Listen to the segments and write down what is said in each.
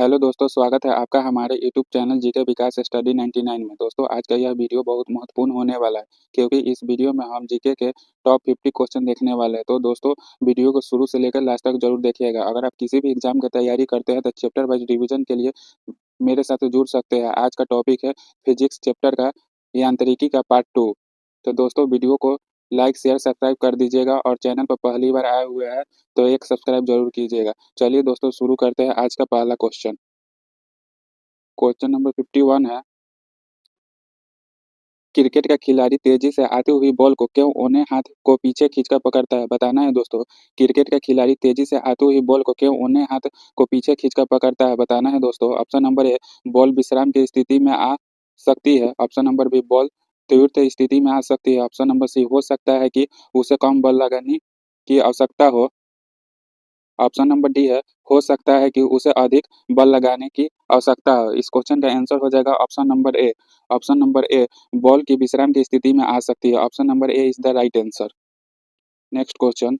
Hello दोस्तों, स्वागत है आपका हमारे यूट्यूब चैनल जीके विकास स्टडी 99 में। दोस्तों, आज का यह वीडियो बहुत महत्वपूर्ण होने वाला है क्योंकि इस वीडियो में हम जीके के टॉप 50 क्वेश्चन देखने वाले हैं। तो दोस्तों, वीडियो को शुरू से लेकर लास्ट तक जरूर देखिएगा। अगर आप किसी भी एग्जाम की तैयारी करते हैं तो चैप्टर वाइज रिविजन के लिए मेरे साथ जुड़ सकते हैं। आज का टॉपिक है फिजिक्स चैप्टर का यांत्रिकी का पार्ट 2। तो दोस्तों, वीडियो को लाइक शेयर सब्सक्राइब कर दीजिएगा और चैनल पर पहली बार आए हुए हैं तो एक सब्सक्राइब जरूर कीजिएगा। चलिए दोस्तों, शुरू करते हैं आज का पहला क्वेश्चन। क्वेश्चन नंबर 51 है, क्रिकेट का खिलाड़ी तेजी से आती हुई बॉल को क्यों ओने हाथ को पीछे खींचकर पकड़ता है? बताना है दोस्तों। क्रिकेट का खिलाड़ी तेजी से आती हुई बॉल को क्यों ओने हाथ को पीछे खींचकर पकड़ता है? बताना है दोस्तों। ऑप्शन नंबर ए, बॉल विश्राम की स्थिति में आ सकती है। ऑप्शन नंबर बी, बॉल त्वरित स्थिति में आ सकती है। ऑप्शन नंबर सी, हो सकता है कि उसे कम बल लगाने की आवश्यकता हो। ऑप्शन नंबर डी है, हो सकता है कि उसे अधिक बल लगाने की आवश्यकता हो। इस क्वेश्चन का आंसर हो जाएगा ऑप्शन नंबर ए। ऑप्शन नंबर ए, बॉल की विश्राम की स्थिति में आ सकती है। Option number A is the right answer. Next question.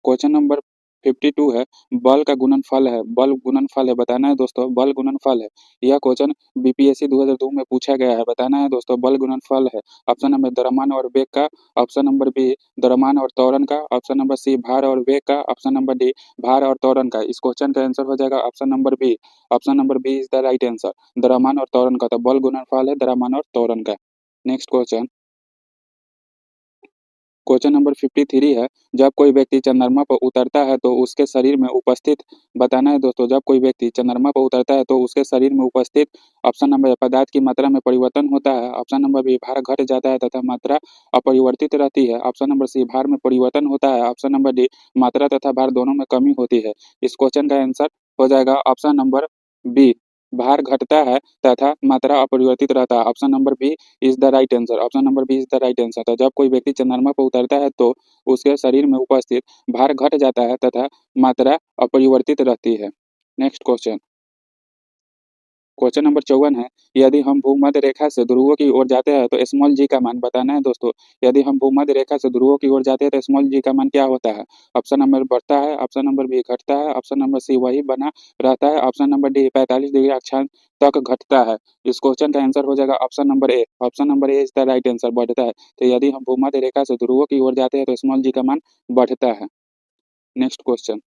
Question number 52 है, बल का गुणनफल है। बल गुणनफल है, बताना है दोस्तों। बल गुणनफल है, यह क्वेश्चन बीपीएससी 2002 में पूछा गया है। बताना है दोस्तों, बल गुणनफल है। ऑप्शन नंबर द्रव्यमान और वेग का। ऑप्शन नंबर बी, द्रव्यमान और त्वरण का। ऑप्शन नंबर सी, भार और वेग का। ऑप्शन नंबर डी, भार और त्वरण का। इस क्वेश्चन का आंसर हो जाएगा option number B. Option number B is the right answer, द्रव्यमान और त्वरण का। तो बल गुणनफल है द्रव्यमान और त्वरण का। Next question. क्वेश्चन नंबर 53 है, जब कोई व्यक्ति चंद्रमा पर उतरता है तो उसके शरीर में उपस्थित, बताना है दोस्तों, जब कोई व्यक्ति चंद्रमा पर उतरता है तो उसके शरीर में उपस्थित, ऑप्शन नंबर ए, पदार्थ की मात्रा में परिवर्तन होता है। ऑप्शन नंबर बी, भार घट जाता है तथा मात्रा अपरिवर्तित रहती है। ऑप्शन नंबर सी, भार में परिवर्तन होता है। ऑप्शन नंबर डी, मात्रा तथा भार दोनों में कमी होती है। इस क्वेश्चन का आंसर हो जाएगा ऑप्शन नंबर बी, भार घटता है तथा मात्रा अपरिवर्तित रहता है। Option number B is the right answer. Option number B is the right answer. तो जब कोई व्यक्ति चंद्रमा पर उतरता है तो उसके शरीर में उपस्थित भार घट जाता है तथा मात्रा अपरिवर्तित रहती है। Next question. क्वेश्चन नंबर 54 है, यदि हम भूमध्य रेखा से ध्रुवों की ओर जाते हैं तो स्मॉल जी का मान, बताना है दोस्तों। यदि हम भूमध्य रेखा से ध्रुवों की ओर जाते हैं तो स्मॉल जी का मान क्या होता है? ऑप्शन नंबर बढ़ता है। ऑप्शन नंबर बी, घटता है। ऑप्शन नंबर सी, वही बना रहता है। ऑप्शन नंबर डी, 45 डिग्री अक्षांश तक घटता है। इस क्वेश्चन का आंसर हो जाएगा option number A. Option number A is the right answer, बढ़ता है। तो यदि हम भूमध्य रेखा से ध्रुवों की ओर जाते हैं तो स्मॉल जी का मान बढ़ता है। Next question.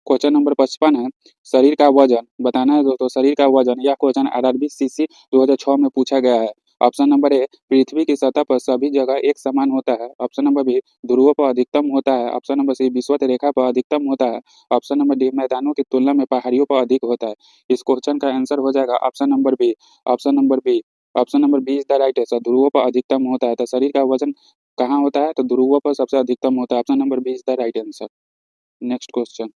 क्वेश्चन नंबर 55 है, शरीर का वजन, बताना है दोस्तों। शरीर का वजन, यह क्वेश्चन आरआरबी सीसी 2006 में पूछा गया है। ऑप्शन नंबर ए, पृथ्वी की सतह पर सभी जगह एक समान होता है। ऑप्शन नंबर बी, ध्रुवों पर अधिकतम होता है। ऑप्शन नंबर सी, विषुवत रेखा पर अधिकतम होता है। ऑप्शन नंबर डी, मैदानों की तुलना में पहाड़ियों पर अधिक होता है। इस क्वेश्चन का आंसर हो जाएगा option number B. Option number B, option number B is the right answer, ध्रुवों पर अधिकतम होता है। तो शरीर का वजन कहाँ होता है? तो ध्रुवों पर सबसे अधिकतम होता है। Option number B is the right answer. Next question.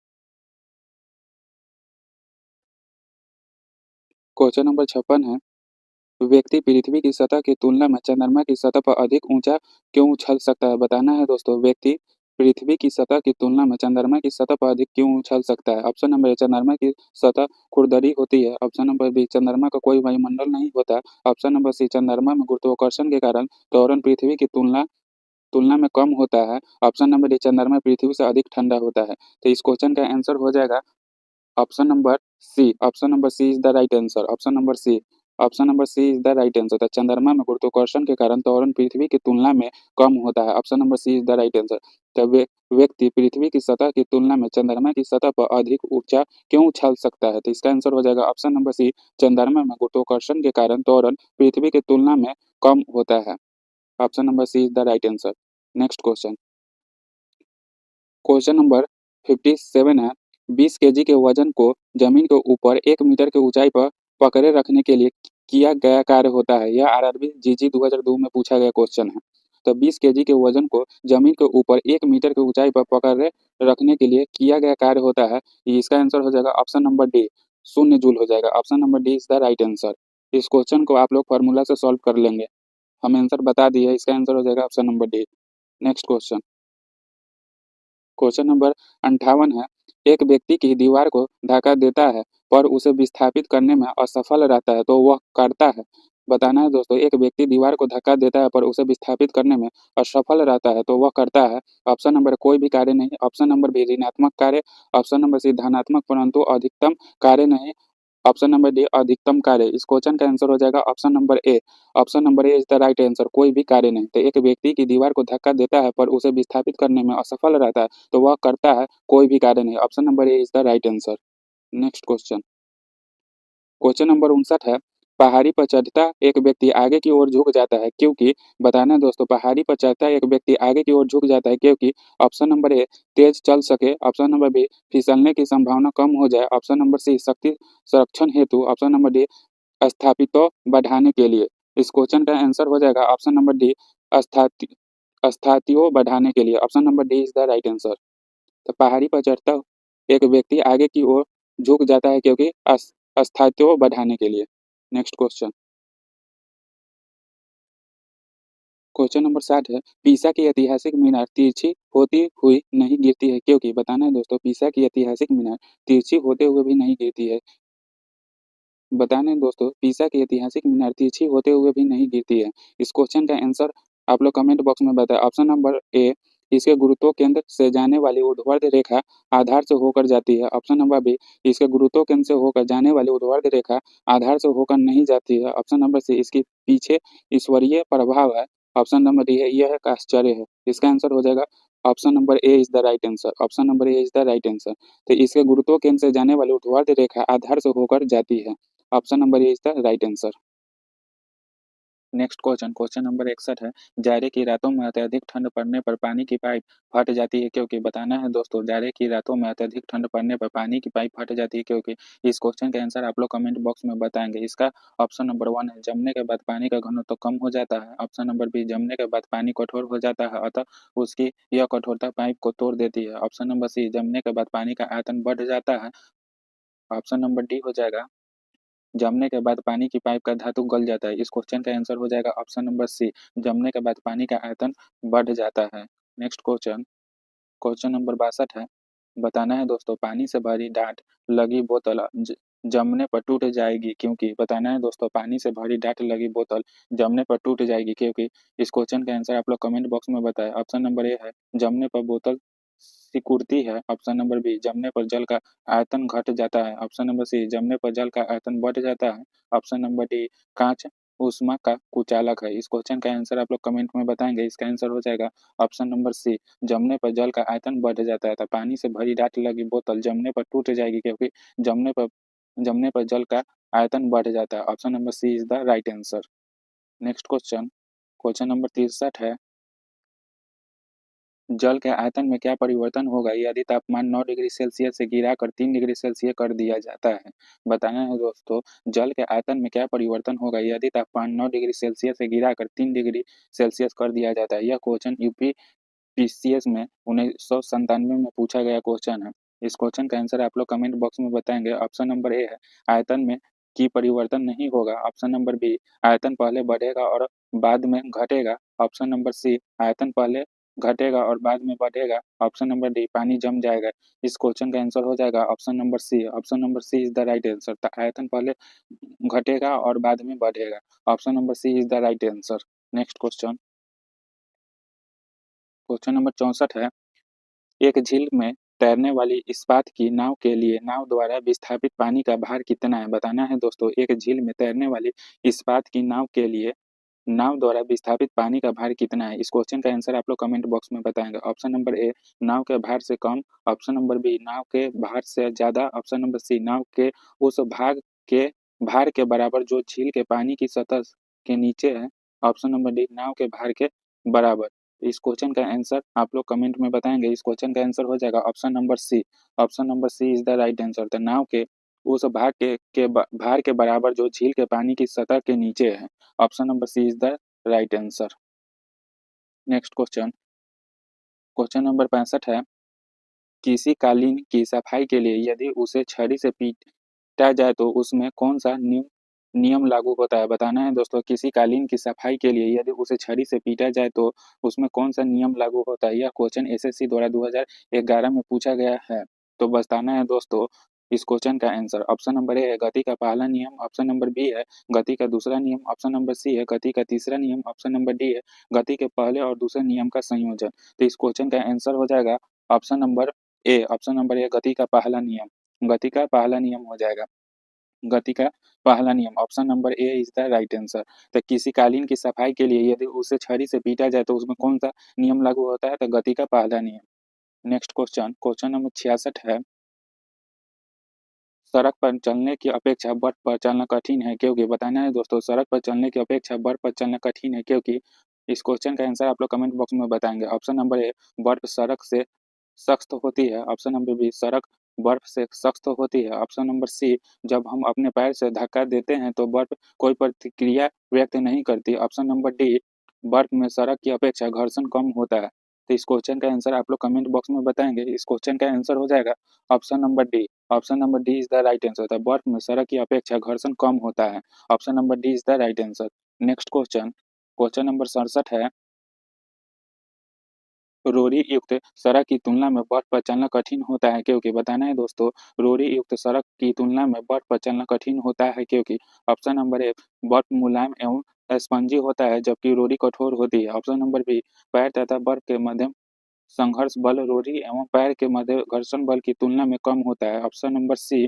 Question number 56 है, व्यक्ति पृथ्वी की सतह की तुलना में चंद्रमा की सतह पर अधिक ऊंचा क्यों उछल सकता है? बताना है दोस्तों। व्यक्ति पृथ्वी की सतह की तुलना में चंद्रमा की सतह पर अधिक क्यों उछल सकता है? ऑप्शन नंबर ए, चंद्रमा की सतह खुरदरी होती है। ऑप्शन नंबर बी, चंद्रमा का कोई वायुमंडल नहीं होता। ऑप्शन नंबर सी, चंद्रमा में गुरुत्वाकर्षण के कारण त्वरण पृथ्वी की तुलना तुलना में कम होता है। ऑप्शन नंबर डी, चंद्रमा पृथ्वी से अधिक ठंडा होता है। तो इस क्वेश्चन का आंसर हो जाएगा option number C. Option number C is the right answer. Option number C, option number C is the right answer. तो चंद्रमा में गुरुत्वाकर्षण के कारण त्वरण पृथ्वी की तुलना में कम होता है। Option number C is the right answer. तो व्यक्ति पृथ्वी की सतह की तुलना में चंद्रमा की सतह पर अधिक ऊंचा क्यों उछल सकता है? तो इसका आंसर हो जाएगा ऑप्शन नंबर सी, चंद्रमा में गुरुत्वाकर्षण के कारण त्वरण पृथ्वी की तुलना में कम होता है। Option number C is the right answer. Next question. Question number 57 है, 20 केजी के वजन को जमीन के ऊपर 1 मीटर की ऊंचाई पर पकड़े रखने के लिए किया गया कार्य होता है। यह आरआरबी जीजी 2002 में पूछा गया क्वेश्चन है। तो 20 केजी के वजन को जमीन के ऊपर 1 मीटर की ऊंचाई पर पकड़े रखने के लिए किया गया कार्य होता है। इसका आंसर हो जाएगा ऑप्शन नंबर डी, 0 जूल हो जाएगा। Option number D is the right answer. इस क्वेश्चन को आप लोग फार्मूला से सॉल्व कर लेंगे। हम आंसर बता दिए, इसका आंसर हो जाएगा option number D. Next question. Question number 58 है, एक व्यक्ति की दीवार को धक्का देता है पर उसे विस्थापित करने में असफल रहता है तो वह करता है बताना है दोस्तों, एक व्यक्ति दीवार को धक्का देता है पर उसे विस्थापित करने में असफल रहता है तो वह करता है। ऑप्शन नंबर कोई भी कार्य नहीं, ऑप्शन नंबर बी ऋणात्मक कार्य, ऑप्शन नंबर सी धनात्मक परंतु अधिकतम कार्य नहीं, ऑप्शन नंबर डी अधिकतम कार्य। इस क्वेश्चन का आंसर हो जाएगा option number A. Option number A is the right answer, कोई भी कार्य नहीं। तो एक व्यक्ति की दीवार को धक्का देता है पर उसे विस्थापित करने में असफल रहता है तो वह करता है कोई भी कार्य नहीं। Option number A is the right answer. Next question, question number 59 है, पहाड़ी पर चढ़ता एक व्यक्ति आगे की ओर झुक जाता है क्योंकि। बताना है दोस्तों, पहाड़ी पर चढ़ता एक व्यक्ति आगे की ओर झुक जाता है क्योंकि। ऑप्शन नंबर ए तेज चल सके, ऑप्शन नंबर बी फिसलने की संभावना कम हो जाए, ऑप्शन नंबर सी शक्ति संरक्षण हेतु, ऑप्शन नंबर डी स्थापितों बढ़ाने के लिए। इस क्वेश्चन का आंसर हो जाएगा ऑप्शन नंबर डी अस्थाति अस्थातियों बढ़ाने के लिए। Option number D is the right answer. तो पहाड़ी पर चढ़ता एक व्यक्ति आगे की ओर झुक जाता है क्योंकि अस्थायित्व बढ़ाने के लिए। नेक्स्ट क्वेश्चन, क्वेश्चन नंबर 60 है, पीसा की ऐतिहासिक मीनार तिरछी होती हुई नहीं गिरती है क्योंकि। बताना है दोस्तों, पीसा की ऐतिहासिक मीनार तिरछी होते हुए भी नहीं गिरती है। बताना है दोस्तों, पीसा की ऐतिहासिक मीनार तिरछी होते हुए भी नहीं गिरती है। इस क्वेश्चन का आंसर आप लोग कमेंट बॉक्स में बताएं। ऑप्शन नंबर ए इसके गुरुत्व केंद्र से जाने वाली ऊर्ध्वाधर रेखा आधार से होकर जाती है, ऑप्शन नंबर बी इसके गुरुत्व केंद्र से होकर जाने वाली ऊर्ध्वाधर रेखा आधार से होकर नहीं जाती है, ऑप्शन नंबर सी इसके पीछे ईश्वरीय प्रभाव है, ऑप्शन नंबर डी है यह एक आश्चर्य है। इसका आंसर हो जाएगा option number A is the right answer. Option number A is the right answer. तो इसके गुरुत्व केंद्र से जाने वाली ऊर्ध्वाधर रेखा आधार से होकर जाती है। Option number A is the right answer. Next question, question number 61 है, जाड़े की रातों में अत्यधिक ठंड पड़ने पर पानी की पाइप फट जाती है क्योंकि। बताना है दोस्तों, जाड़े की रातों में अत्यधिक ठंड पड़ने पर पानी की पाइप फट जाती है क्योंकि। इस क्वेश्चन का आंसर आप लोग कमेंट बॉक्स में बताएंगे। इसका ऑप्शन नंबर 1 है, जमने के बाद पानी का घनत्व तो कम हो जाता है, ऑप्शन नंबर बी जमने के बाद पानी कठोर हो जाता है अतः उसकी यह कठोरता पाइप को तोड़ देती है, ऑप्शन नंबर सी जमने के बाद पानी का आयतन बढ़ जाता है, ऑप्शन नंबर डी हो जाएगा जमने के बाद पानी की पाइप का धातु गल जाता है। इस क्वेश्चन का आंसर हो जाएगा ऑप्शन नंबर सी जमने के बाद पानी का आयतन बढ़ जाता है। नेक्स्ट क्वेश्चन, क्वेश्चन नंबर 62 है, बताना है दोस्तों, पानी से भरी डांट लगी बोतल जमने पर टूट जाएगी क्योंकि। बताना है दोस्तों, पानी से भरी डांट लगी बोतल जमने पर टूट जाएगी क्योंकि। इस क्वेश्चन का आंसर आप लोग कमेंट बॉक्स में बताएं। ऑप्शन नंबर ए है जमने पर बोतल सिकुड़ती है, ऑप्शन नंबर बी जमने पर जल का आयतन घट जाता है, ऑप्शन नंबर सी जमने पर जल का आयतन बढ़ जाता है, ऑप्शन नंबर डी कांच ऊष्मा का कुचालक है। इस क्वेश्चन का आंसर आप लोग कमेंट में बताएंगे। इसका आंसर हो जाएगा ऑप्शन नंबर सी जमने पर जल का आयतन बढ़ जाता है। तो पानी से भरी डांट लगी बोतल जमने पर टूट जाएगी क्योंकि जमने पर जमने पर जल का आयतन बढ़ जाता है। Option number C is the right answer. Next question, question number 63 है, जल के आयतन में क्या परिवर्तन होगा यदि तापमान 9 डिग्री सेल्सियस से गिराकर 3 डिग्री सेल्सियस कर दिया जाता है। बताना है दोस्तों, जल के आयतन में क्या परिवर्तन होगा यदि तापमान 9 डिग्री सेल्सियस से गिराकर 3 डिग्री सेल्सियस कर दिया जाता है। यह क्वेश्चन यूपी पीसीएस में 1997 में पूछा गया क्वेश्चन है। इस क्वेश्चन का आंसर आप लोग कमेंट बॉक्स में बताएंगे। ऑप्शन नंबर ए है आयतन में की परिवर्तन नहीं होगा, ऑप्शन नंबर बी आयतन पहले बढ़ेगा और बाद में घटेगा, ऑप्शन नंबर सी आयतन पहले घटेगा और बाद में बढ़ेगा, ऑप्शन नंबर डी पानी जम जाएगा। इस क्वेश्चन का आंसर हो जाएगा option number C. Option number C is the right answer. आयतन पहले घटेगा और बाद में बढ़ेगा, option number C is the right answer. Next question, question number 64 है, एक झील में तैरने वाली इस्पात की नाव के लिए नाव द्वारा विस्थापित पानी का भार कितना है। बताना है दोस्तों, एक झील में तैरने वाली इस्पात की नाव के लिए नाव द्वारा विस्थापित पानी का भार कितना है। इस क्वेश्चन का आंसर आप लोग कमेंट बॉक्स में बताएंगे। ऑप्शन नंबर ए नाव के भार से कम, ऑप्शन नंबर बी नाव के भार से ज्यादा, ऑप्शन नंबर सी नाव के उस भाग के भार के बराबर जो झील के पानी की सतह के नीचे है, ऑप्शन नंबर डी नाव के भार के बराबर। इस क्वेश्चन का आंसर आप लोग कमेंट में बताएंगे। इस क्वेश्चन का आंसर हो जाएगा option number C. Option number C is the right answer. तो नाव के उस भाग के भार के बराबर जो झील के पानी की सतह के नीचे है, option number C is the right answer. Next question, question number 65 है, किसी कालीन की सफाई के लिए यदि उसे छड़ी से पीटा जाए तो उसमें कौन सा नियम लागू होता है। बताना है दोस्तों, किसी कालीन की सफाई के लिए यदि उसे छड़ी से पीटा जाए तो उसमें कौन सा नियम लागू होता है। यह क्वेश्चन एसएससी द्वारा 2011 में पूछा गया है। तो बताना है दोस्तों, इस क्वेश्चन का आंसर? ऑप्शन नंबर ए है गति का पहला नियम, ऑप्शन नंबर बी है गति का दूसरा नियम, ऑप्शन नंबर सी है गति का तीसरा नियम, ऑप्शन नंबर डी है गति के पहले और दूसरे नियम का संयोजन। तो इस क्वेश्चन का आंसर हो जाएगा ऑप्शन नंबर ए। ऑप्शन नंबर ए गति का पहला नियम, गति का पहला नियम हो जाएगा, गति का पहला नियम। Option number A is the right answer. तो किसी कालीन की सफाई के लिए यदि उसे छड़ी से पीटा जाए तो उसमें कौन सा नियम लागू होता है? तो गति का पहला नियम। नेक्स्ट क्वेश्चन, क्वेश्चन नंबर 66 है, सड़क पर चलने की अपेक्षा बर्फ पर चलना कठिन है क्योंकि? बताना है दोस्तों, सड़क पर चलने की अपेक्षा बर्फ पर चलना कठिन है क्योंकि? इस क्वेश्चन का आंसर आप लोग कमेंट बॉक्स में बताएंगे। ऑप्शन नंबर ए बर्फ सड़क से सख्त होती है, ऑप्शन नंबर बी सड़क बर्फ से सख्त होती है, ऑप्शन नंबर सी जब हम अपने पैर से धक्का देते हैं तो बर्फ कोई प्रतिक्रिया व्यक्त नहीं करती, ऑप्शन नंबर डी बर्फ में सड़क की अपेक्षा घर्षण कम होता है। तो इस क्वेश्चन का आंसर आप लोग कमेंट बॉक्स में बताएंगे। इस क्वेश्चन का आंसर हो जाएगा option number D. Option number D is the right answer था, बर्फ में सड़क की अपेक्षा घर्षण कम होता है। Option number D is the right answer. Next question, question number 67 है, रोरी युक्त सड़क की तुलना में बर्फ पर चलना कठिन होता है क्योंकि? बताना है दोस्तों, रोरी युक्त सड़क की तुलना में बर्फ पर चलना कठिन होता है क्योंकि? ऑप्शन नंबर ए बर्फ मुलायम एवं स्पंजी होता है जबकि रोरी कठोर होती है, ऑप्शन नंबर बी पैर तथा बर्फ के मध्यम संघर्ष बल रोरी एवं पैर के मध्य घर्षण बल की तुलना में कम होता है, option number C,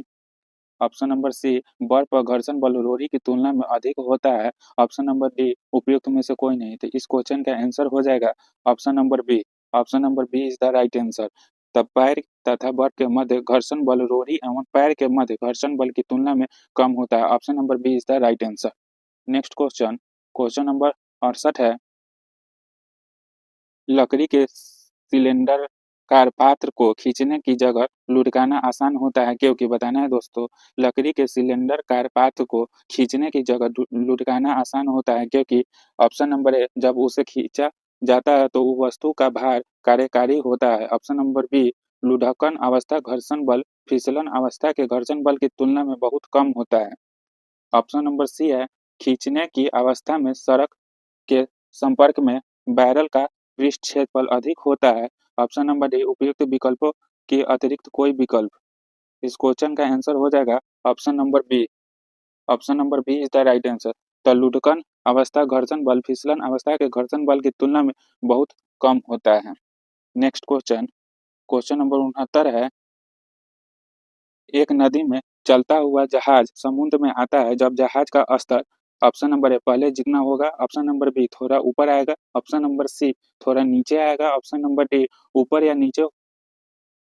option number C बर्फ पर घर्षण बल रोरी की तुलना में अधिक होता है, ऑप्शन नंबर डी उपयुक्त में से कोई नहीं। तो इस क्वेश्चन का आंसर हो जाएगा option number B. Option number B is the right answer. तब पैर तथा बर्फ के मध्य घर्षण बल रोरी एवं पैर के मध्य घर्षण बल की तुलना में कम होता है, option number B is the right answer. Next question, question number 68 है, लकड़ी के सिलेंडरकार पात्र को खींचने की जगह लुढ़काना आसान होता है क्योंकि? बताना है दोस्तों, लकड़ी के सिलेंडरकार पात्र को खींचने की जगह लुढ़काना आसान होता है क्योंकि? ऑप्शन नंबर ए जब उसे खींचा जाता है तो वस्तु का भार कार्यकारी होता है, ऑप्शन नंबर बी लुढ़कन अवस्था घर्षण बल फिसलन अवस्था के घर्षण बल की तुलना में बहुत कम होता है, ऑप्शन नंबर सी है खींचने की अवस्था में सड़क के संपर्क में बैरल का पृष्ठ क्षेत्रफल अधिक होता है, ऑप्शन नंबर डी उपयुक्त विकल्पों के अतिरिक्त कोई विकल्प। इस क्वेश्चन का आंसर हो जाएगा option number B. Option number B is the right answer. तलुढ़कन अवस्था घर्षण बल फिसलन अवस्था के घर्षण बल की तुलना में बहुत कम होता है। नेक्स्ट क्वेश्चन, क्वेश्चन नंबर 69 है, एक नदी में चलता हुआ जहाज समुद्र में आता है जब जहाज का स्तर, ऑप्शन नंबर ए पहले जितना होगा, ऑप्शन नंबर बी थोड़ा ऊपर आएगा, ऑप्शन नंबर सी थोड़ा नीचे आएगा, ऑप्शन नंबर डी ऊपर या नीचे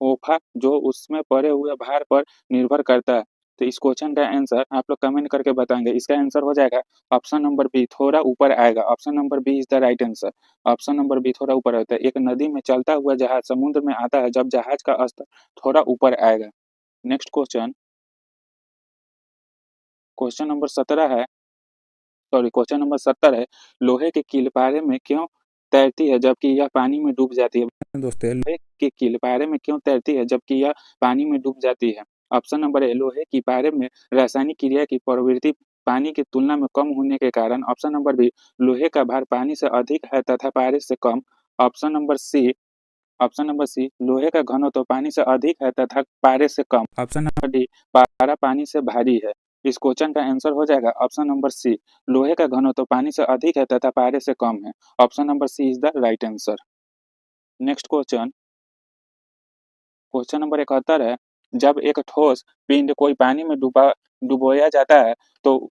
होगा जो उसमें पड़े हुए भार पर निर्भर करता है। तो इस क्वेश्चन का आंसर आप लोग कमेंट करके बताएंगे। इसका आंसर हो जाएगा ऑप्शन नंबर बी थोड़ा ऊपर आएगा, option number B is the right answer. Option number B थोड़ा ऊपर आता है, एक नदी में चलता हुआ जहाज समुद्र में आता है जब जहाज का स्तर थोड़ा ऊपर आएगा। नेक्स्ट क्वेश्चन, क्वेश्चन नंबर 17 है, सॉरी क्वेश्चन नंबर 70 है, लोहे के किलपारे में क्यों तैरती है जबकि यह पानी में डूब जाती है? दोस्तों, लोहे के किलपारे में क्यों तैरती है जबकि यह पानी में डूब जाती है? ऑप्शन नंबर ए लोहे की पारे में रासायनिक क्रिया की प्रवृत्ति पानी की तुलना में कम होने के कारण, ऑप्शन नंबर बी लोहे का भार पानी से अधिक है तथा पारे से कम, option number C, option number C लोहे का घनत्व पानी से अधिक है तथा पारे से कम, ऑप्शन नंबर डी पारा पानी से भारी है। इस क्वेश्चन का आंसर हो जाएगा ऑप्शन नंबर सी लोहे का घनत्व पानी से अधिक है तथा पारे से कम है, option number C is the right answer. Next question, question number 71 है, जब एक ठोस पिंड कोई पानी में डुबोया जाता है तो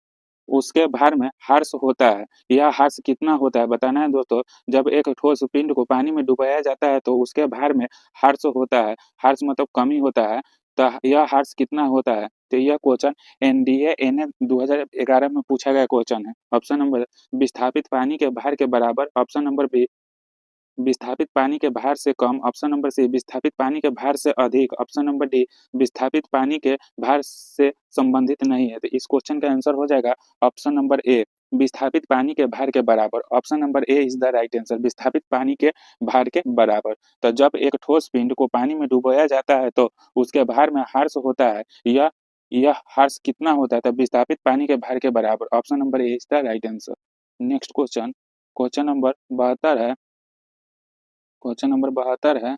उसके भार में हर्ष होता है, यह हर्ष कितना होता है? बताना है दोस्तों, जब एक ठोस पिंड को पानी में डुबाया जाता है तो उसके भार में हर्ष होता है, हर्ष मतलब कमी होता है, तो यह हर्ष कितना होता है? तो यह क्वेश्चन एनडीए एनए 2011 में पूछा गया क्वेश्चन है। ऑप्शन नंबर विस्थापित पानी के भार के बराबर, ऑप्शन नंबर बी विस्थापित पानी के भार से कम, ऑप्शन नंबर सी विस्थापित पानी के भार से अधिक, ऑप्शन नंबर डी विस्थापित पानी के भार से संबंधित नहीं है। तो इस क्वेश्चन का आंसर हो जाएगा ऑप्शन नंबर ए विस्थापित पानी के भार के बराबर, option number A is the right answer, विस्थापित पानी के भार के बराबर। तो जब एक ठोस पिंड को पानी में डुबोया जाता है तो उसके भार में हर्ष होता है, यह हर्ष कितना होता है? तो विस्थापित पानी के भार के बराबर, option number A is the right answer. Next question, question number 72 है, क्वेश्चन नंबर 72 है,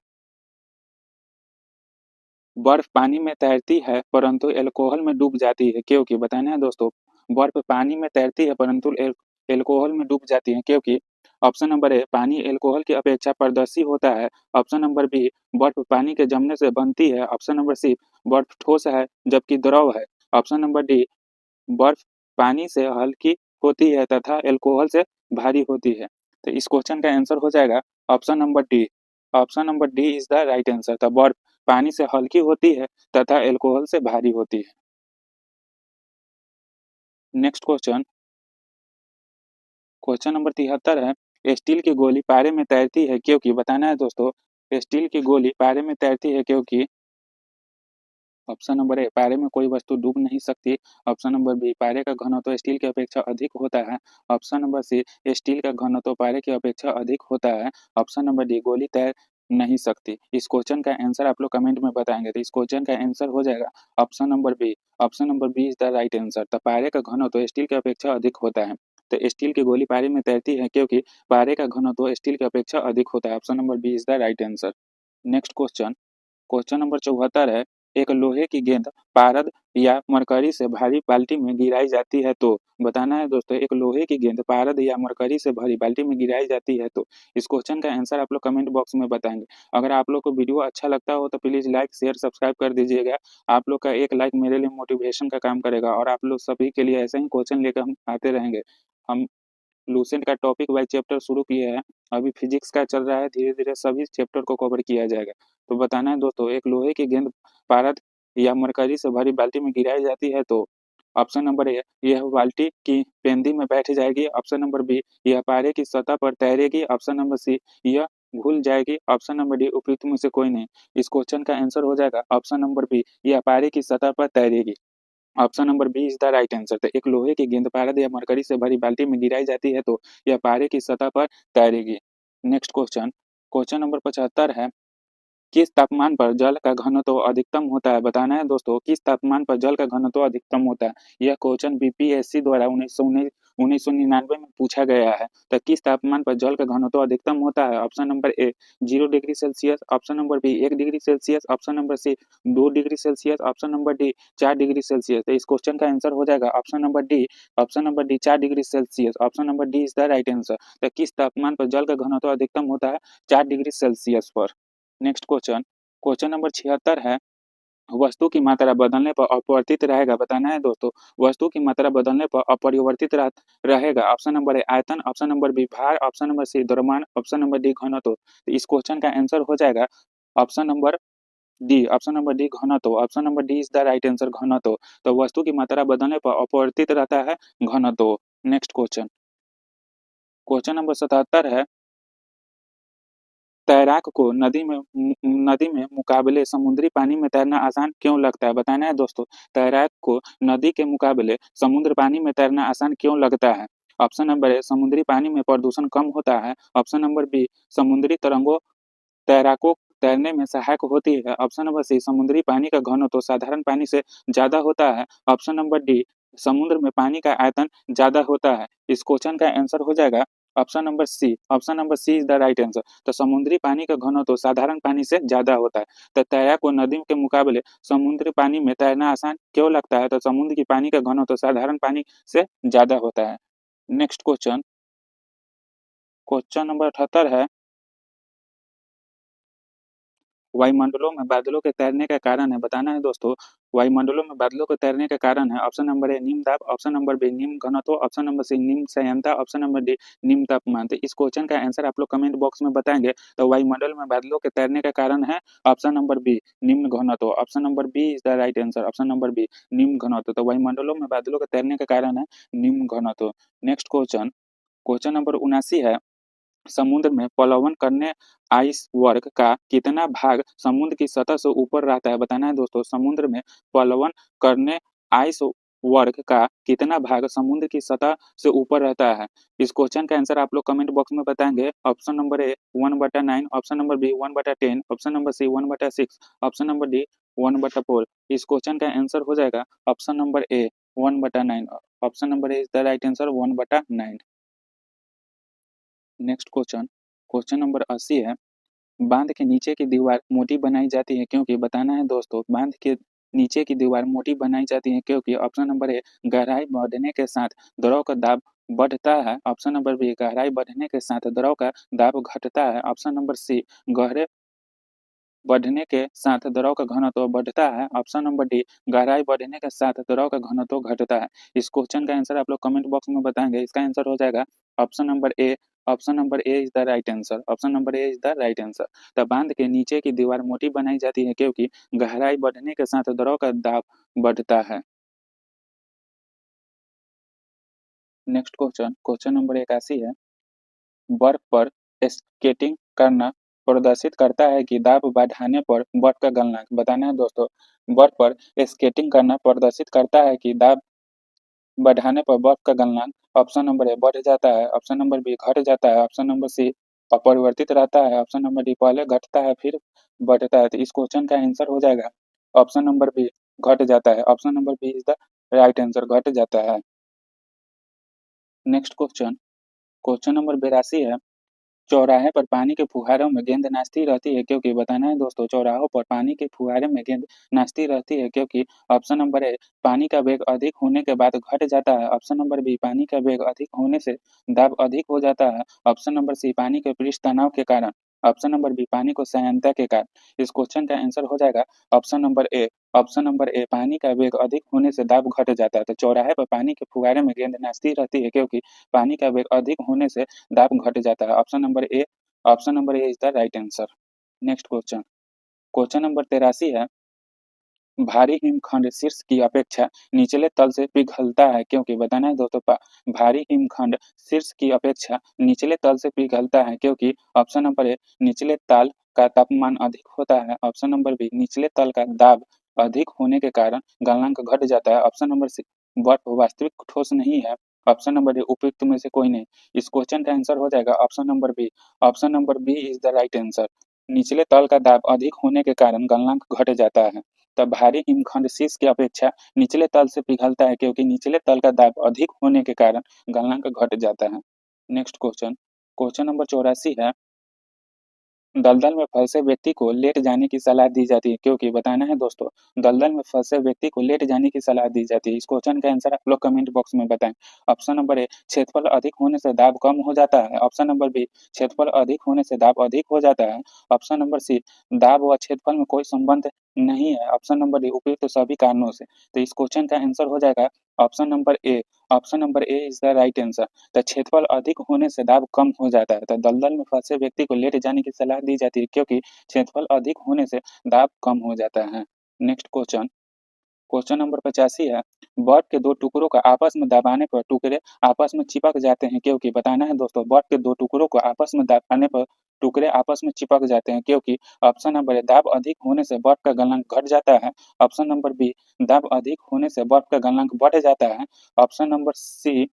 बर्फ पानी में तैरती है परंतु अल्कोहल में डूब जाती है क्योंकि बताना है दोस्तों। बर्फ पानी में तैरती है परंतु अल्कोहल में डूब जाती है क्योंकि ऑप्शन नंबर ए पानी अल्कोहल की अपेक्षा पारदर्शी होता है। ऑप्शन नंबर बी बर्फ पानी के जमने से बनती है। ऑप्शन नंबर सी बर्फ ठोस है जबकि द्रव है। ऑप्शन नंबर डी बर्फ पानी से हल्की होती है तथा अल्कोहल से भारी होती है। तो इस क्वेश्चन का आंसर हो जाएगा option number D. Option number D is the right answer. तो बर्फ पानी से हल्की होती है तथा अल्कोहल से भारी होती है। नेक्स्ट क्वेश्चन, क्वेश्चन नंबर 73 है स्टील की गोली पारे में तैरती है क्योंकि बताना है दोस्तों। स्टील की गोली पारे में तैरती है क्योंकि ऑप्शन नंबर ए पारे में कोई वस्तु डूब नहीं सकती। ऑप्शन नंबर बी पारे का घनत्व स्टील की अपेक्षा अधिक होता है। ऑप्शन नंबर सी स्टील का घनत्व पारे की अपेक्षा अधिक होता है। ऑप्शन नंबर डी गोली तैर नहीं सकती। इस क्वेश्चन का आंसर आप लोग कमेंट में बताएंगे। तो इस क्वेश्चन का आंसर हो जाएगा option number B. Option number B is the right answer. तो पारे का घनत्व स्टील की अपेक्षा अधिक होता है। तो स्टील की गोली पारे में तैरती है क्योंकि पारे का घनत्व स्टील की अपेक्षा अधिक होता है। Option number B is the right answer. Next question, question number 74 है एक लोहे की गेंद पारद या मरकरी से भारी बाल्टी में गिराई जाती है तो बताना है दोस्तों। एक लोहे की गेंद पारद या मरकरी से भरी बाल्टी में गिराई जाती है तो इस क्वेश्चन का आंसर आप लोग कमेंट बॉक्स में बताएंगे। अगर आप लोग को वीडियो अच्छा लगता हो तो प्लीज लाइक शेयर सब्सक्राइब कर दीजिएगा। आप लोग का एक लाइक मेरे लिए मोटिवेशन का काम करेगा और आप लोग सभी के लिए ऐसे ही क्वेश्चन लेकर हम आते रहेंगे। हम लूसेंट का टॉपिक वाइज चैप्टर शुरू किए हैं। अभी फिजिक्स का चल रहा है, धीरे धीरे सभी चैप्टर को कवर किया जाएगा। तो बताना है दोस्तों एक लोहे की गेंद पारद या मरकरी से भरी बाल्टी में गिराई जाती है तो ऑप्शन नंबर ए यह बाल्टी की पेंदी में बैठ जाएगी। ऑप्शन नंबर बी यह पारे की सतह पर तैरेगी। ऑप्शन नंबर सी यह घुल जाएगी। ऑप्शन नंबर डी उपयुक्त में से कोई नहीं। इस क्वेश्चन का आंसर हो जाएगा ऑप्शन नंबर बी यह पारे की सतह पर तैरेगी। Option number B is the right answer. तो एक लोहे की गेंद पारद या मरकरी से भरी बाल्टी में गिराई जाती है तो यह पारे की सतह पर तैरेगी। नेक्स्ट क्वेश्चन, क्वेश्चन नंबर 75 है किस तापमान पर जल का घनत्व अधिकतम होता है। बताना है दोस्तों किस तापमान पर जल का घनत्व अधिकतम होता है। यह क्वेश्चन बीपीएससी द्वारा 1999 में पूछा गया है। तो किस तापमान पर जल का घनत्व अधिकतम होता है। Option number A 0 degree Celsius. Option number B 1 degree Celsius. Option number C 2 degree Celsius. Option number D 4 degree Celsius. तो इस क्वेश्चन का आंसर हो जाएगा option number D. Option number D 4 degree Celsius. Option number D is the right answer. तो किस तापमान पर जल का घनत्व अधिकतम होता है 4 डिग्री सेल्सियस पर। नेक्स्ट क्वेश्चन, क्वेश्चन नंबर 76 है वस्तु की मात्रा बदलने पर अपरिवर्तित रहेगा। बताना है दोस्तों वस्तु की मात्रा बदलने पर अपरिवर्तित रहेगा। ऑप्शन नंबर ए आयतन। ऑप्शन नंबर बी भार। ऑप्शन नंबर सी द्रव्यमान। ऑप्शन नंबर डी घनत्व। तो इस क्वेश्चन का आंसर हो जाएगा option number D. Option number D घनत्व। Option number D is the right answer घनत्व। तो वस्तु की मात्रा बदलने पर अपरिवर्तित रहता है घनत्व। नेक्स्ट क्वेश्चन, क्वेश्चन नंबर 77 है तैराक को नदी में मुकाबले समुद्री पानी में तैरना आसान क्यों लगता है। बताना है दोस्तों तैराक को नदी के मुकाबले समुद्र पानी में तैरना आसान क्यों लगता है। ऑप्शन नंबर ए समुद्री पानी में प्रदूषण कम होता है। ऑप्शन नंबर बी समुद्री तरंगों तैराकों तैरने में सहायक होती है। ऑप्शन नंबर सी समुद्री पानी का घनत्व तो साधारण पानी से ज्यादा होता है। ऑप्शन नंबर डी समुद्र में पानी का आयतन ज्यादा होता है। इस क्वेश्चन का आंसर हो जाएगा option number C. Option number C is the right answer. तो समुद्री पानी का घनत्व तो साधारण पानी से ज्यादा होता है। तो तैराक को नदी के मुकाबले समुद्री पानी में तैरना आसान क्यों लगता है। तो समुद्र की पानी का घनत्व तो साधारण पानी से ज्यादा होता है। नेक्स्ट क्वेश्चन, क्वेश्चन नंबर 78 है वायुमंडलों में बादलों के तैरने का कारण है। बताना है दोस्तों वायुमंडलों में बादलों के तैरने का कारण है। ऑप्शन नंबर ए निम्न दाब। ऑप्शन नंबर बी निम्न घनत्व। ऑप्शन नंबर सी निम्न संयंत्रता। ऑप्शन नंबर डी निम्न तापमान। तो इस क्वेश्चन का आंसर आप लोग कमेंट बॉक्स में बताएंगे। तो वायुमंडल में बादलों के तैरने का कारण है ऑप्शन नंबर बी निम्न घनत्व। Option number B is the right answer. Option number B निम्न घनत्व। तो वायुमंडलों में बादलों के तैरने का कारण है निम्न घनत्व। नेक्स्ट क्वेश्चन, क्वेश्चन नंबर 79 है समुद्र में प्लवन करने आइस वर्ग का कितना भाग समुद्र की सतह से ऊपर रहता है। बताना है दोस्तों समुद्र में प्लवन करने आइस वर्ग का कितना भाग समुद्र की सतह से ऊपर रहता है। इस क्वेश्चन का आंसर आप लोग कमेंट बॉक्स में बताएंगे। Option number A 1/9। Option number B 1/10। Option number C 1/6। Option number D 1/4। इस क्वेश्चन का आंसर हो जाएगा option number A 1/9। Option number A is the right answer 1/9। Next question, question number 80 है बांध के नीचे की दीवार मोटी बनाई जाती है क्योंकि बताना है दोस्तों, बांध के नीचे की दीवार मोटी बनाई जाती है क्योंकि ऑप्शन नंबर ए, गहराई बढ़ने के साथ द्रव का दाब बढ़ता है। ऑप्शन नंबर बी, गहराई बढ़ने के साथ द्रव का दाब घटता है। ऑप्शन नंबर सी, गहरे बढ़ने के साथ द्रव का घनत्व बढ़ता है। ऑप्शन नंबर डी, गहराई बढ़ने के साथ द्रव का घनत्व घटता है। इस क्वेश्चन का आंसर आप लोग कमेंट बॉक्स में बताएंगे। इसका आंसर हो जाएगा option number A. Option number A is the right answer. Option number A is the right answer. तब बांध के नीचे की दीवार मोटी बनाई जाती है क्योंकि गहराई बढ़ने के साथ द्रव का दाब बढ़ता है। नेक्स्ट क्वेश्चन, क्वेश्चन नंबर 81 है, बर्फ पर स्केटिंग करना प्रदर्शित करता है कि दाब बढ़ाने पर बर्फ का गलनांक। बताना है दोस्तों, बर्फ पर स्केटिंग करना प्रदर्शित करता है कि दाब बढ़ाने पर बर्फ का गलनांक। ऑप्शन नंबर ए, बढ़ जाता है। ऑप्शन नंबर बी, घट जाता है। ऑप्शन नंबर सी, अपरिवर्तित रहता है। ऑप्शन नंबर डी, पहले घटता है फिर बढ़ता है। तो इस क्वेश्चन का आंसर हो जाएगा ऑप्शन नंबर बी, घट जाता है। Option number B is the right answer, घट जाता है। नेक्स्ट क्वेश्चन, क्वेश्चन नंबर 82 है, चौराहे पर पानी के फुहारों में गेंद नाचती रहती है क्योंकि। बताना है दोस्तों, चौराहों पर पानी के फुहारे में गेंद नाचती रहती है क्योंकि। ऑप्शन नंबर ए, पानी का वेग अधिक होने के बाद घट जाता है। ऑप्शन नंबर बी, पानी का वेग अधिक होने से दाब अधिक हो जाता है। ऑप्शन नंबर सी, पानी के पृष्ठ तनाव के कारण। ऑप्शन नंबर बी, पानी को संयंत्रता के कारण। इस क्वेश्चन का आंसर हो जाएगा ऑप्शन नंबर ए। ऑप्शन नंबर ए, पानी का वेग अधिक होने से दाब घट जाता है। तो चौराहे पर पानी के फुहारे में गेंद नाचती रहती है क्योंकि पानी का वेग अधिक होने से दाब घट जाता है। Option number A, option number A is the right answer. Next question, question number 83 है, भारी हिमखंड शीर्ष की अपेक्षा निचले तल से पिघलता है क्योंकि। बताना है दोस्तों, भारी हिमखंड शीर्ष की अपेक्षा निचले तल से पिघलता है क्योंकि। ऑप्शन नंबर ए, निचले तल का तापमान अधिक होता है। ऑप्शन नंबर बी, निचले तल का दाब अधिक होने के कारण गलनांक घट जाता है। ऑप्शन नंबर सी, बर्फ वास्तविक ठोस नहीं है। ऑप्शन नंबर डी, उपयुक्त में से कोई नहीं। इस क्वेश्चन का आंसर हो जाएगा option number B. Option number B is the right answer. निचले तल का दाब अधिक होने के कारण गलनांक घट जाता है। तब भारी हिमखंड शीर्ष की अपेक्षा निचले तल से पिघलता है क्योंकि निचले तल का दाब अधिक होने के कारण गलनांक घट जाता है। नेक्स्ट क्वेश्चन, क्वेश्चन नंबर 84 है, दलदल में फंसे व्यक्ति को लेट जाने की सलाह दी जाती है क्योंकि। बताना है दोस्तों, दलदल में फंसे व्यक्ति को लेट जाने की सलाह दी जाती है। इस क्वेश्चन का आंसर आप लोग कमेंट बॉक्स में बताएं। ऑप्शन नंबर ए, क्षेत्रफल अधिक होने से दाब कम हो जाता है। ऑप्शन नंबर बी, क्षेत्रफल अधिक होने से दाब अधिक हो जाता है। ऑप्शन नंबर सी, दाब व क्षेत्रफल में कोई संबंध नहीं है। ऑप्शन नंबर डी, उपयुक्त सभी कारणों से। तो इस क्वेश्चन का आंसर हो जाएगा option number A. Option number A is the right answer. तो क्षेत्रफल अधिक होने से दाब कम हो जाता है। तो दलदल में फंसे व्यक्ति को लेट जाने की सलाह दी जाती है क्योंकि क्षेत्रफल अधिक होने से दाब कम हो जाता है। नेक्स्ट क्वेश्चन, क्वेश्चन नंबर 85 है, बर्फ के दो टुकड़ों का आपस में दबाने पर टुकड़े आपस में चिपक जाते हैं क्योंकि। बताना है दोस्तों, बर्फ के दो टुकड़ों को आपस में दबाने पर टुकड़े आपस में चिपक जाते हैं क्योंकि। ऑप्शन नंबर ए, दाब अधिक होने से बर्फ का गलनांक घट जाता है। ऑप्शन नंबर बी, दाब अधिक होने से बर्फ का गलनांक बढ़ जाता है। ऑप्शन नंबर सी,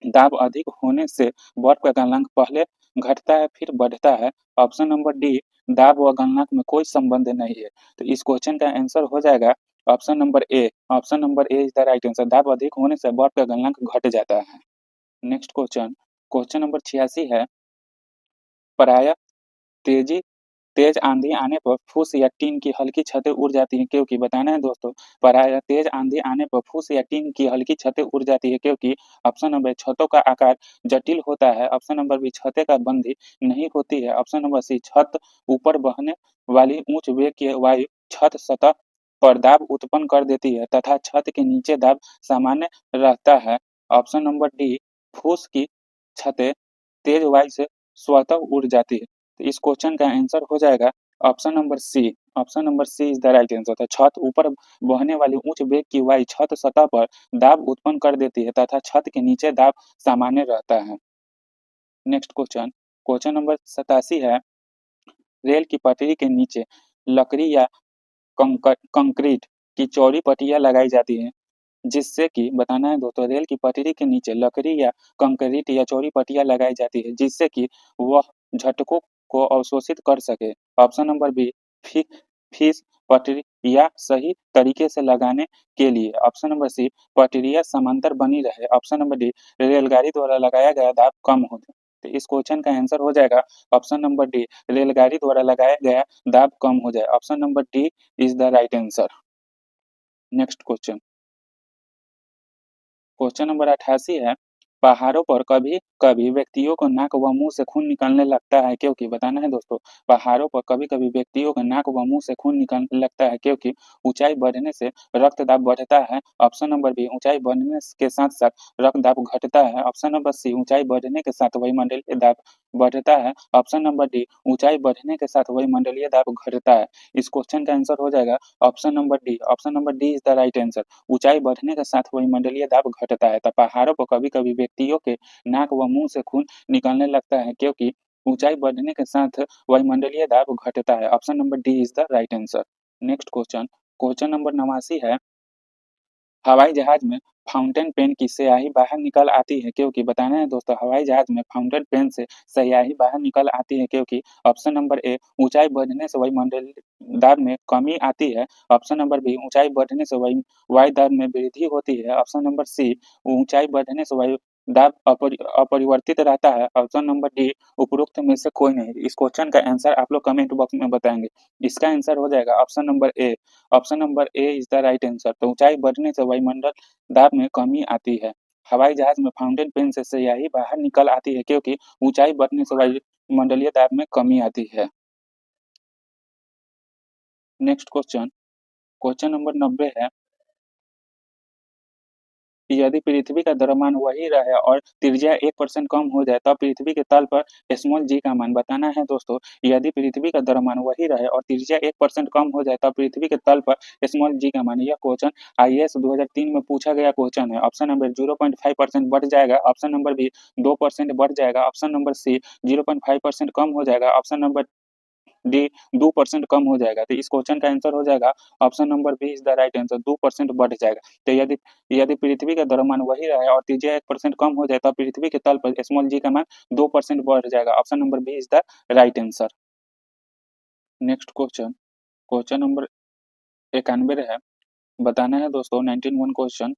दाब अधिक होने से बर्फ का गलनांक पहले घटता है फिर बढ़ता है। ऑप्शन नंबर डी, दाब व गलनांक में कोई संबंध नहीं है। तो इस क्वेश्चन का आंसर हो जाएगा option number A. Option number A is the right answer. दाब अधिक होने से बर्फ का गलनांक घट जाता है। नेक्स्ट क्वेश्चन, क्वेश्चन नंबर 86 है, प्रायः तेजी तेज आंधी आने पर फूस या टीन की हल्की छतें उड़ जाती हैं क्योंकि। बताना है दोस्तों, प्रायः तेज आंधी आने पर फूस या टीन की हल्की छतें उड़ जाती है क्योंकि। ऑप्शन नंबर, छतों का आकार जटिल होता है। ऑप्शन नंबर बी, छतें का बंधी नहीं होती है। ऑप्शन नंबर सी, छत ऊपर बहने वाली उच्च वेग की वायु छत सतह पर दाब उत्पन्न कर देती है तथा छत के नीचे दाब सामान्य रहता है। ऑप्शन नंबर डी, फूस की छतें तेज वायु से स्वतः उड़ जाती है। तो इस क्वेश्चन का आंसर हो जाएगा option number C. Option number C is the right answer. तो छत ऊपर बहने वाली उच्च वेग की वायु छत सतह पर दाब उत्पन्न कर देती है तथा छत के नीचे दाब सामान्य रहता है। नेक्स्ट क्वेश्चन, क्वेश्चन नंबर 87 है, रेल की पटरी के नीचे लकड़ी या कंक्रीट की चौड़ी पट्टियां लगाई जाती हैं जिससे कि। बताना है दोस्तों, रेल की पटरी के नीचे लकड़ी या कंक्रीट या चौड़ी पट्टियां लगाई जाती है जिससे कि वह झटकों को अवशोषित कर सके। ऑप्शन नंबर बी, फी, फीस पटरियां सही तरीके से लगाने के लिए। ऑप्शन नंबर सी, पटरियां समांतर बनी रहे। ऑप्शन नंबर डी, रेलगाड़ी द्वारा लगाया गया दाब कम हो। तो इस क्वेश्चन का आंसर हो जाएगा ऑप्शन नंबर डी, रेलगाड़ी द्वारा लगाया गया दाब कम हो जाए। Option number D is the right answer. Next question, question number 88 है, पहाड़ों पर कभी-कभी व्यक्तियों को नाक व मुँह से खून निकलने लगता है क्योंकि बताना है दोस्तों, पहाड़ों पर कभी-कभी व्यक्तियों को नाक व मुँह से खून निकलने लगता है क्योंकि ऊँचाई बढ़ने से रक्तदाब बढ़ता है। ऑप्शन नंबर बी, ऊँचाई बढ़ने के साथ-साथ रक्तदाब घटता है। ऑप्शन नंबर सी, ऊँचाई बढ़ने के साथ वायुमंडलीय दाब बढ़ता है। ऑप्शन नंबर डी, ऊँचाई बढ़ने के साथ वायुमंडलीय दाब घटता है। इस क्वेश्चन का आंसर हो जाएगा option number D. Option number D is the right answer. ऊंचाई बढ़ने के साथ वायुमंडलीय दाब घटता है, तो पहाड़ों पर कभी-कभी व्यक्तियों के नाक व मुंह से खून निकलने लगता है क्योंकि ऊंचाई बढ़ने के साथ वायुमंडलीय दाब घटता है। Option number D is the right answer. Next question, question number 89 है, हवाई जहाज में फाउंटेन पेन की स्याही बाहर निकल आती है क्योंकि बताना है दोस्तों, हवाई जहाज में फाउंटेन पेन से स्याही बाहर निकल आती है क्योंकि ऑप्शन नंबर ए, ऊंचाई बढ़ने से वायुमंडलीय दाब में कमी आती है। ऑप्शन नंबर बी, ऊंचाई बढ़ने से वायु दाब में वृद्धि होती है। ऑप्शन नंबर सी, ऊंचाई बढ़ने से वायु दाब अपरिवर्तित रहता है। ऑप्शन नंबर डी, उपरोक्त में से कोई नहीं। इस क्वेश्चन का आंसर आप लोग कमेंट बॉक्स में बताएंगे। इसका आंसर हो जाएगा option number A. Option number A is the right answer. तो ऊंचाई बढ़ने से वायुमंडल दाब में कमी आती है। हवाई जहाज में फाउंटेन पेन से स्याही बाहर निकल आती है क्योंकि ऊंचाई बढ़ने से वायुमंडलीय दाब में कमी आती है। नेक्स्ट क्वेश्चन, क्वेश्चन नंबर 90 है, यदि पृथ्वी का द्रव्यमान वही रहे और त्रिज्या 1% कम हो जाए तब पृथ्वी के तल पर स्मॉल जी का मान बताना है दोस्तों। यदि पृथ्वी का द्रव्यमान वही रहे और त्रिज्या 1% कम हो जाए तब पृथ्वी के तल पर स्मॉल जी का मान। यह क्वेश्चन आईएएस 2003 में पूछा गया क्वेश्चन है। ऑप्शन नंबर 0.5% बढ़ जाएगा। ऑप्शन नंबर बी 2% बढ़ जाएगा। ऑप्शन नंबर सी 0.5% कम हो जाएगा। ऑप्शन नंबर डी 2% कम हो जाएगा। तो इस क्वेश्चन का आंसर हो जाएगा option number B is the right answer, 2% बढ़ जाएगा। तो यदि यदि पृथ्वी का द्रव्यमान वही रहे और त्रिज्या 1% कम हो जाए तब पृथ्वी के तल पर स्मॉल जी का मान 2% बढ़ जाएगा। Option number B is the right answer. Next question, question number 91 है, बताना है दोस्तों 91 क्वेश्चन,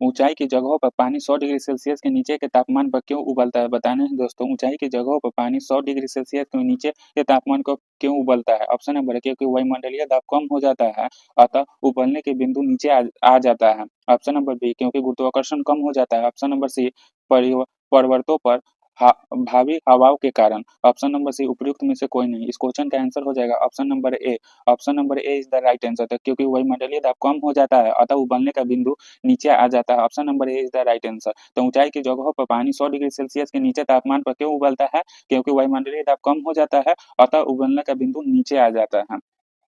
ऊंचाई की जगहों पर पानी 100 डिग्री सेल्सियस के नीचे के तापमान पर क्यों उबलता है? बताना है दोस्तों, ऊंचाई की जगहों पर पानी 100 डिग्री सेल्सियस के नीचे के तापमान को क्यों उबलता है? ऑप्शन नंबर है क्योंकि वायुमंडलीय दाब कम हो जाता है, अतः उबलने के बिंदु नीचे आ जाता है। ऑप्शन नंबर बी, क्योंकि गुरुत्वाकर्षण कम हो जाता है। ऑप्शन नंबर सी, पर्वतों पर भावी हवाओं के कारण। ऑप्शन नंबर सी, उपयुक्त में से कोई नहीं। इस क्वेश्चन का आंसर हो जाएगा option number A. Option number A is the right answer, क्योंकि वायुमंडलीय दाब कम हो जाता है अतः उबलने का बिंदु नीचे आ जाता है। Option number A is the right answer. तो ऊंचाई की जगहों पर पानी 100 डिग्री सेल्सियस के नीचे तापमान पर क्यों उबलता है? क्योंकि वायुमंडलीय दाब कम हो जाता है अतः उबलने का बिंदु नीचे आ जाता है।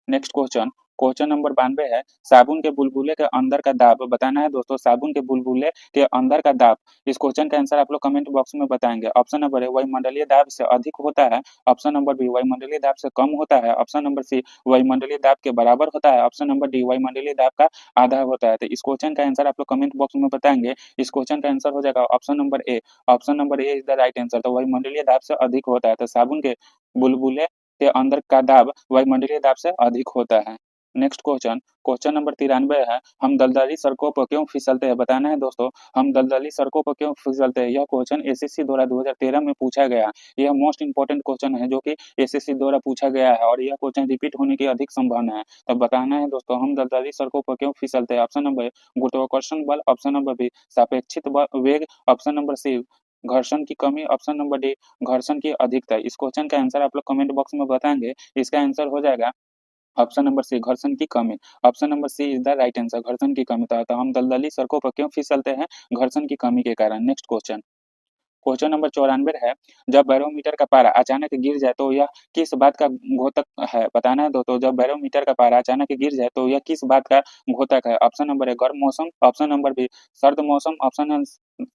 नेक्स्ट क्वेश्चन, क्वेश्चन नंबर 92 है, साबुन के बुलबुले के अंदर का दाब बताना है दोस्तों, साबुन के बुलबुले के अंदर का दाब। इस क्वेश्चन का आंसर आप लोग कमेंट बॉक्स में बताएंगे। ऑप्शन नंबर ए, वायुमंडलीय दाब से अधिक होता है। ऑप्शन नंबर बी, वायुमंडलीय दाब से कम होता है। ऑप्शन नंबर सी, वायुमंडलीय दाब के बराबर होता है। ऑप्शन नंबर डी, वायुमंडलीय दाब का आधा होता है। तो इस क्वेश्चन का आंसर आप लोग कमेंट बॉक्स में बताएंगे। इस क्वेश्चन का आंसर हो जाएगा option number A. Option number A is the right answer. तो वायुमंडलीय दाब से अधिक होता है, तो साबुन के बुलबुले के अंदर का दाब वायुमंडलीय दाब से अधिक होता है। नेक्स्ट क्वेश्चन, क्वेश्चन नंबर 93 है, हम दलदली सड़कों पर क्यों फिसलते हैं? बताना है दोस्तों, हम दलदली सड़कों पर क्यों फिसलते हैं? यह क्वेश्चन एसएससी द्वारा 2013 में पूछा गया। यह मोस्ट इंपोर्टेंट क्वेश्चन है जो कि एसएससी द्वारा पूछा गया है और यह क्वेश्चन रिपीट होने की अधिक संभावना है। तो बताना है दोस्तों, हम दलदली सड़कों पर क्यों फिसलते हैं? ऑप्शन नंबर ए, गुरुत्वाकर्षण बल। ऑप्शन नंबर बी, सापेक्षिक वेग। ऑप्शन नंबर सी, घर्षण की कमी। ऑप्शन नंबर डी, घर्षण की अधिकता। इस क्वेश्चन का आंसर आप लोग कमेंट बॉक्स में बताएंगे। इसका आंसर हो जाएगा ऑप्शन नंबर सी, घर्षण की कमी। Option number C is the right answer, घर्षण की कमी। तो हम दलदली सड़कों पर क्यों फिसलते हैं? घर्षण की कमी के कारण। नेक्स्ट क्वेश्चन, क्वेश्चन नंबर 94 है, जब बैरोमीटर का पारा अचानक गिर जाए तो यह किस बात का घोतक है? बताना है दोस्तों, जब बैरोमीटर का पारा अचानक गिर जाए तो यह किस बात का घोतक है? ऑप्शन नंबर ए, गर्म मौसम। ऑप्शन नंबर बी, सर्द मौसम। ऑप्शन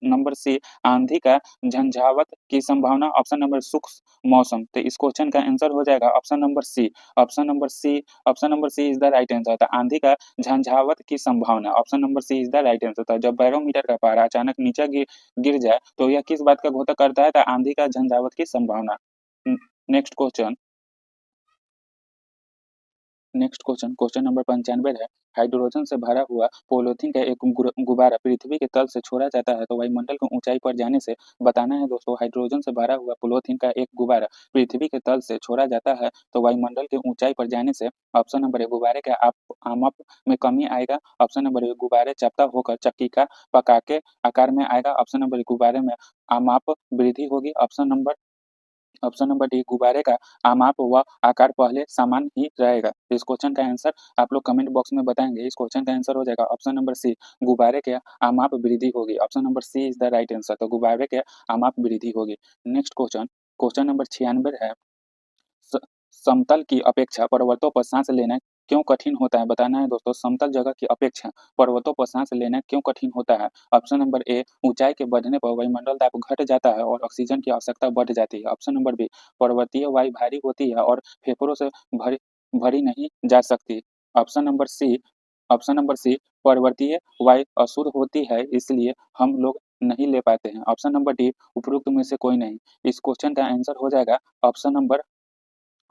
नंबर सी, आंधी का झंझावत की संभावना। ऑप्शन नंबर शुष्क मौसम। तो इस क्वेश्चन का आंसर हो जाएगा option number C. Option number C, option number C is the right answer था, आंधी का झंझावत की संभावना। Option number C is the right answer था, जब बैरोमीटर का पारा अचानक नीचे गिर जाए तो यह किस बात का घोतक करता है? तो आंधी का झंझावत की संभावना। Next question, next question number 95 है। हाइड्रोजन से भरा हुआ पॉलीथीन का एक गुब्बारा पृथ्वी के तल से छोड़ा जाता है तो वायुमंडल की ऊंचाई पर जाने से बताना है दोस्तों। हाइड्रोजन से भरा हुआ पॉलीथीन का एक गुब्बारा पृथ्वी के तल से छोड़ा जाता है तो वायुमंडल की ऊंचाई पर जाने से ऑप्शन नंबर ए गुब्बारे के आमाप में कमी आएगा। ऑप्शन नंबर ए गुब्बारे चपटा होकर चक्की का पका के आकार में आएगा। ऑप्शन नंबर ए गुब्बारे में आमाप वृद्धि होगी। ऑप्शन नंबर डी गुब्बारे का आमाप व आकार पहले समान ही रहेगा। इस क्वेश्चन का आंसर आप लोग कमेंट बॉक्स में बताएंगे। इस क्वेश्चन का आंसर हो जाएगा ऑप्शन नंबर सी, गुब्बारे के आमाप वृद्धि होगी। Option number C is the right answer. तो गुब्बारे के आमाप वृद्धि होगी। नेक्स्ट क्वेश्चन नंबर 96 है। स- समतल की अपेक्षा पर्वतों पर सांस लेना क्यों कठिन होता है? बताना है दोस्तों। समतल जगह की अपेक्षा पर्वतों पर सांस लेना क्यों कठिन होता है? ऑप्शन नंबर ए, ऊंचाई के बढ़ने पर वायुमंडल दाब घट जाता है और ऑक्सीजन की आवश्यकता बढ़ जाती है। ऑप्शन नंबर बी, पर्वतीय वायु भारी होती है और फेफड़ों से भरी भरी नहीं जा सकती। Option number C option number C, पर्वतीय वायु अशुद्ध होती है इसलिए हम लोग नहीं ले पाते हैं। ऑप्शन नंबर डी, उपरोक्त में से कोई नहीं। इस क्वेश्चन का आंसर हो जाएगा ऑप्शन नंबर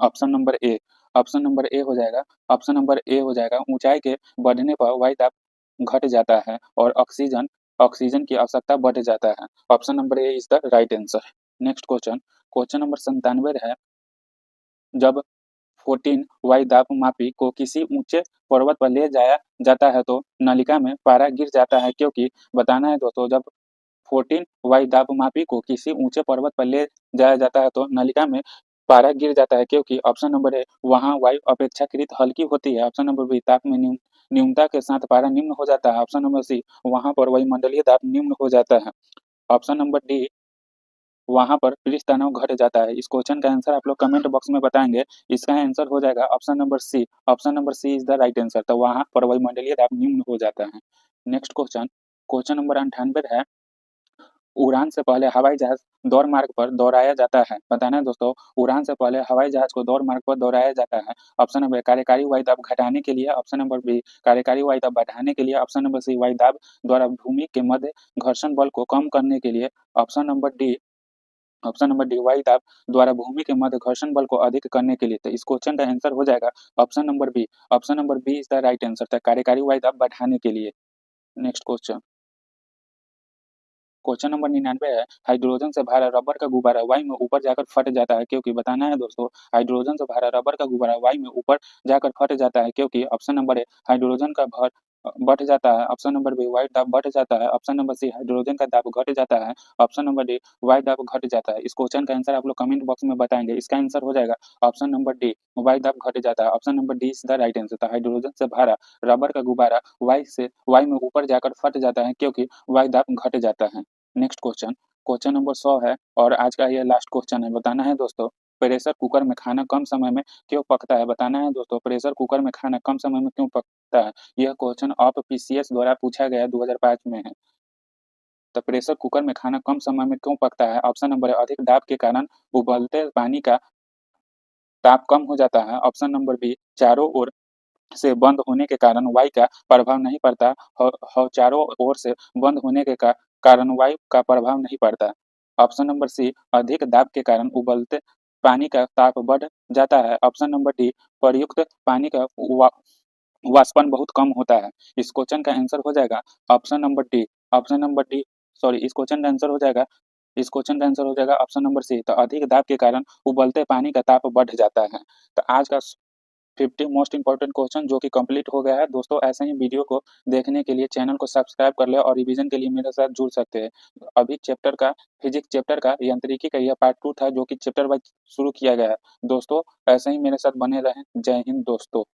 ऑप्शन नंबर ए। ऑप्शन नंबर ए हो जाएगा। ऑप्शन नंबर ए हो जाएगा। ऊंचाई के बढ़ने पर वायु दाब घट जाता है और ऑक्सीजन ऑक्सीजन की आवश्यकता बढ़ जाता है। Option number A is the right answer. Next question number 97 है। जब 14 वायु दाब मापी को किसी ऊंचे पर्वत पर ले जाया जाता है तो नलिका में पारा गिर जाता है क्योंकि बताना है दोस्तों। जब 14 वायु दाब मापी को किसी ऊंचे पर्वत पर ले जाया जाता है तो नलिका में पारा गिर जाता है क्योंकि ऑप्शन नंबर ए, वहां वायु अपेक्षाकृत हल्की होती है। ऑप्शन नंबर बी, ताप में न्यूनता के साथ पारा निम्न हो जाता है। ऑप्शन नंबर सी, वहां पर वायुमंडलीय दाब निम्न हो जाता है। ऑप्शन नंबर डी, वहां पर पृष्ठ तनाव घट जाता है। इस क्वेश्चन का आंसर आप लोग कमेंट बॉक्स में बताएंगे। इसका आंसर हो जाएगा option number C. Option number C is the right answer. तो वहां पर वायुमंडलीय दाब निम्न हो जाता है। नेक्स्ट क्वेश्चन नंबर 98 है। उड़ान से पहले हवाई जहाज दौड़ मार्ग पर दौड़ाया जाता है। बताना है दोस्तों। उड़ान से पहले हवाई जहाज को दौड़ मार्ग पर दौड़ाया जाता है। ऑप्शन नंबर ए, कार्यकारी वायु दाब घटाने के लिए। ऑप्शन नंबर बी, कार्यकारी वायु दाब बढ़ाने के लिए। ऑप्शन नंबर सी, वायु दाब द्वारा भूमि के मध्य घर्षण बल को कम करने के लिए। Option number D option number D, वायु दाब द्वारा भूमि के मध्य घर्षण बल को अधिक करने के लिए। तो इस क्वेश्चन का आंसर हो जाएगा option number B. Option number B is the right answer था, कार्यकारी वायु दाब बढ़ाने के लिए। नेक्स्ट क्वेश्चन नंबर 99 है। हाइड्रोजन से भरा रबर का गुब्बारा वायु में ऊपर जाकर फट जाता है क्योंकि बताना है दोस्तों। हाइड्रोजन से भरा रबर का गुब्बारा वायु में ऊपर जाकर फट जाता है क्योंकि ऑप्शन नंबर ए, हाइड्रोजन का भर बढ़ जाता है। ऑप्शन नंबर बी, वायु दाब बढ़ जाता है। ऑप्शन नंबर सी, हाइड्रोजन का दाब घट जाता है। ऑप्शन नंबर डी, वायु दाब घट जाता है। इस क्वेश्चन का आंसर आप लोग कमेंट बॉक्स में बताएंगे। इसका आंसर हो जाएगा ऑप्शन नंबर डी, वायु दाब घट जाता है। Option number D is the right answer था। हाइड्रोजन से भरा रबर का गुब्बारा वायु में ऊपर जाकर फट जाता है क्योंकि वायु दाब घट जाता है। नेक्स्ट क्वेश्चन नंबर 100 है और आज का ये लास्ट क्वेश्चन है। बताना है दोस्तों, प्रेशर कुकर में खाना कम समय में क्यों पकता है? बताना है दोस्तों, प्रेशर कुकर में खाना कम समय में क्यों पकता है? यह क्वेश्चन ऑफ पीसीएस द्वारा पूछा गया 2005 में है। तो प्रेशर कुकर में खाना कम समय में क्यों पकता है? ऑप्शन नंबर है, अधिक दाब के कारण उबलते पानी का ताप कम हो जाता है। ऑप्शन नंबर बी, चारों ओर से बंद होने के कारण वायु का प्रभाव नहीं पड़ता। चारों ओर से बंद होने के कारण वायु का प्रभाव नहीं पड़ता। ऑप्शन नंबर सी, अधिक दाब के कारण उबलते पानी का ताप बढ़ जाता है। ऑप्शन नंबर डी, प्रयुक्त पानी का वाष्पन बहुत कम होता है। इस क्वेश्चन का आंसर हो जाएगा option number D. Option number D sorry इस क्वेश्चन का आंसर हो जाएगा इस क्वेश्चन का आंसर हो जाएगा ऑप्शन नंबर सी। तो अधिक दाब के कारण उबलते पानी का ताप बढ़ जाता है। तो आज का 50 मोस्ट इंपोर्टेंट क्वेश्चन जो कि कंप्लीट हो गया है दोस्तों। ऐसे ही वीडियो को देखने के लिए चैनल को सब्सक्राइब कर ले और रिवीजन के लिए मेरे साथ जुड़ सकते हैं। अभी फिजिक्स चैप्टर का यांत्रिकी का यह पार्ट 2 था जो कि चैप्टर वाइज शुरू किया गया है। दोस्तों ऐसे ही मेरे साथ बने रहें। जय हिंद दोस्तों।